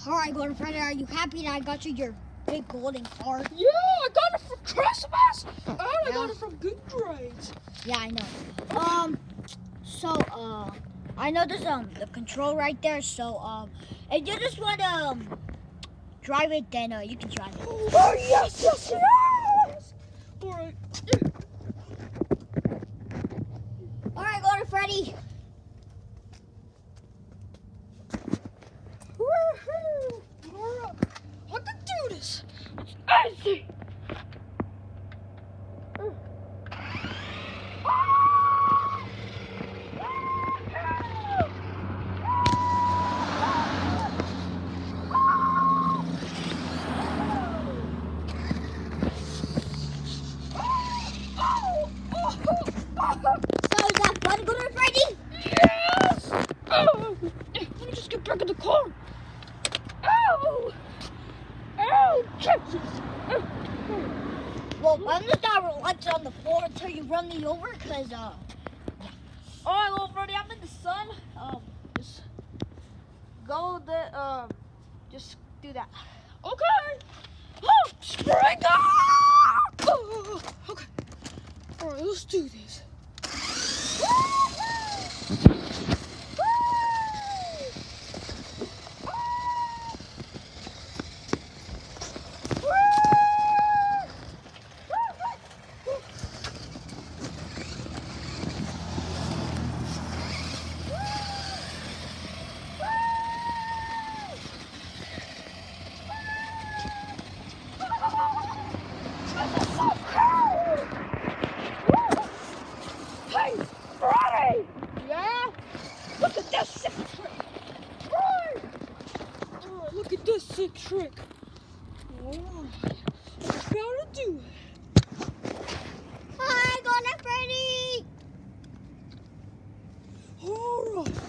Alright, Golden Freddy, are you happy that I got you your big golden car? Yeah, I got it for Christmas. And I got it from good grades. Yeah, I know. I know there's the control right there, so if you just wanna drive it, then you can drive it. Oh yes, yes, yes! Alright. Alright, Golden Freddy. Woohoo! Alright. I can do this. It's easy. So is that fun, Golden Freddy? Yes! Oh, let me just get back in the car. Ow! Ow! Jesus! Well, I'm just not relax on the floor until you run me over, cause Alright, little Freddy, I'm in the sun. Just go just do that. Okay! Oh, spring up! Oh, okay. Alright, let's do this. Hey, Freddy! Yeah? Look at this sick trick! Right! Oh, look at this sick trick! Alright, I gotta do it. hi, Golden Freddy. Alright,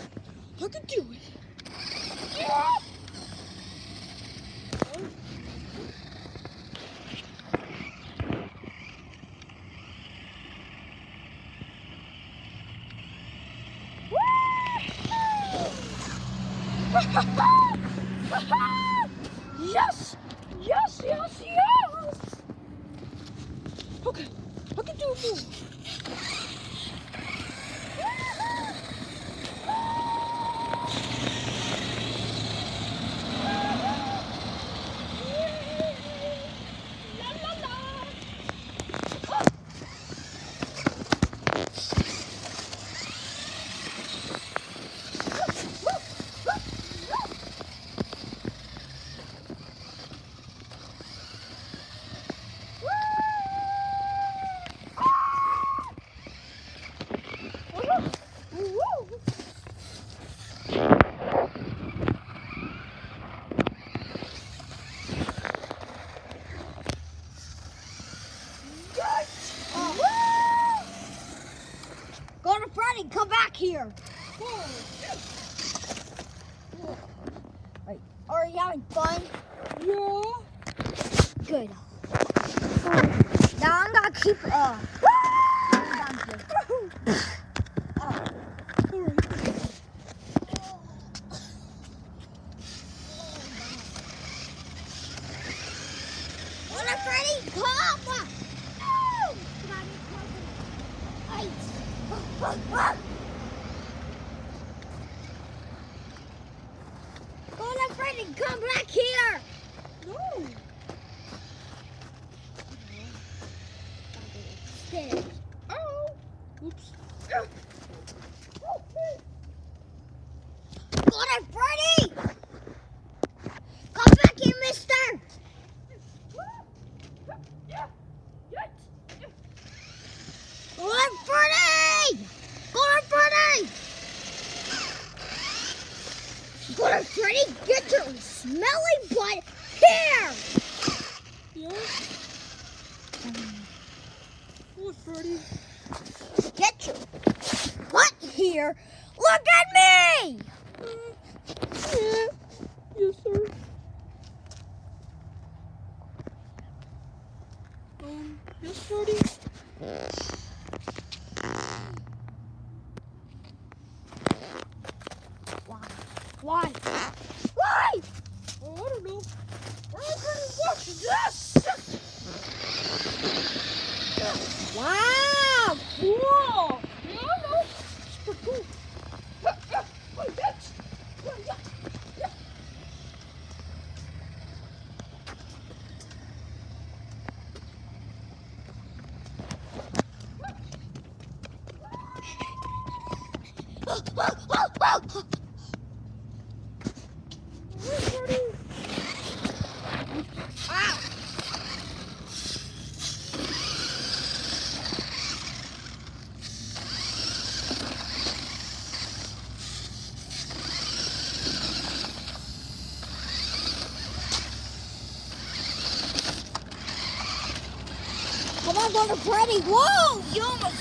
I can do it. Yeah! Yes! Yes, yes, yes! Okay, I can do it more. La, la, la. Golden Freddy, come back here. Right. Are you having fun? Yeah. Good. Now I'm gonna keep down here. Golden Freddy, come! No! Golden Freddy, come back here! No. Stairs. Oh. Oops. Golden Freddy! Come back here, mister! Golden Freddy! Golden Freddy! Golden Freddy, get your smelly butt here! Yeah. What, Freddy? Get your butt here! Look at me! Yeah. Yes, sir. Yes, Freddy. Why? Why? Oh, I'm going to Freddy. Whoa! You almost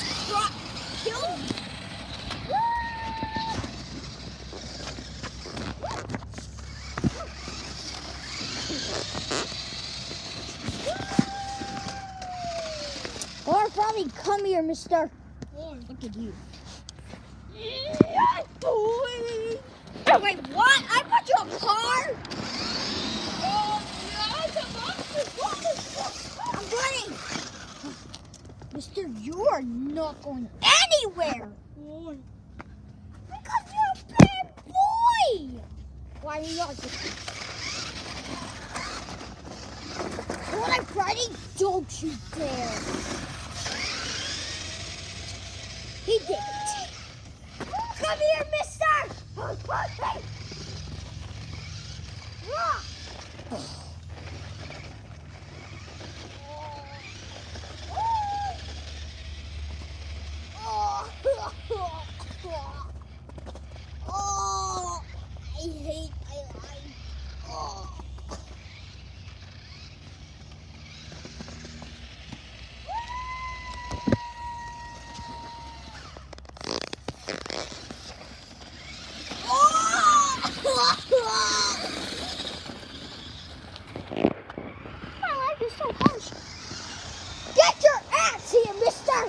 killed me. Or Freddy, come here, mister. Look at you. Yeah, boy. Oh, wait, what? I bought you a car? Oh, yeah, I'm running. Mister, you are not going anywhere. Why? Because you're a bad boy. Why are you not? What I'm Freddy? Don't you dare. He did it. Come here, mister. Oh, I hate my life. Oh. My life is so harsh. Get your ass here, mister!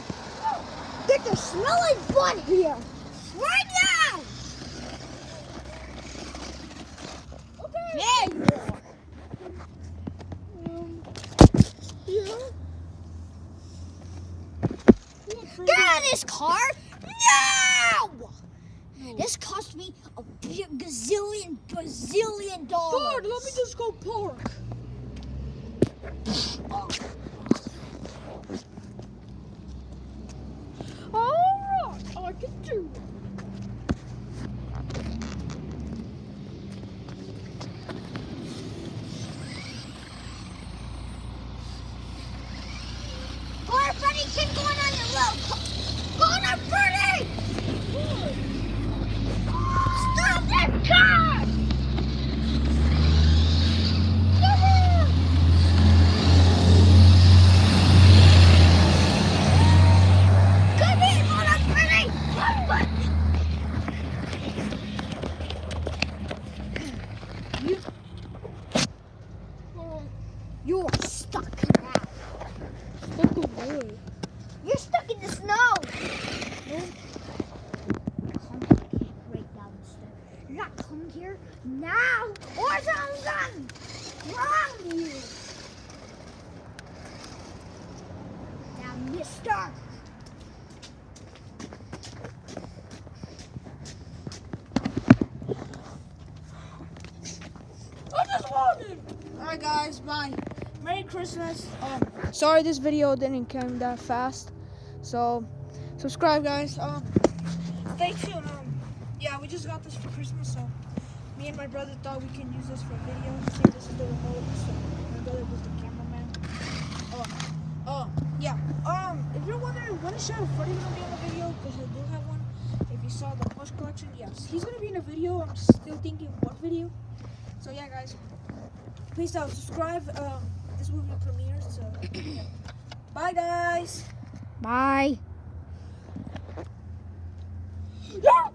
Get your smelling butt here! Right now! Okay. There you Yeah. are! Get out of this car! No! This cost me a bazillion dollars. Dad, let me just go park. Alright, I can do it. Or Freddy, keep going on your road. Go on, Freddy! Stop that car! Come on! Come here, go on, Freddy! You're stuck now. Stuck away. You're stuck in the snow. Come right now, mister. You're not coming here now, or I'm done. Wrong you. Now, mister. I just wanted. Alright guys, bye. Merry Christmas. Sorry this video didn't come that fast. So subscribe guys. Stay tuned. Yeah, we just got this for Christmas, so me and my brother thought we can use this for video. See, this is the remote, so my brother was the cameraman. Yeah. If you're wondering when is Shadow Freddy gonna be in the video, because I do have one. If you saw the plush collection, yes, he's gonna be in a video. I'm still thinking what video. So yeah, guys, please subscribe. This movie premieres. So yeah. Bye, guys. Bye. You're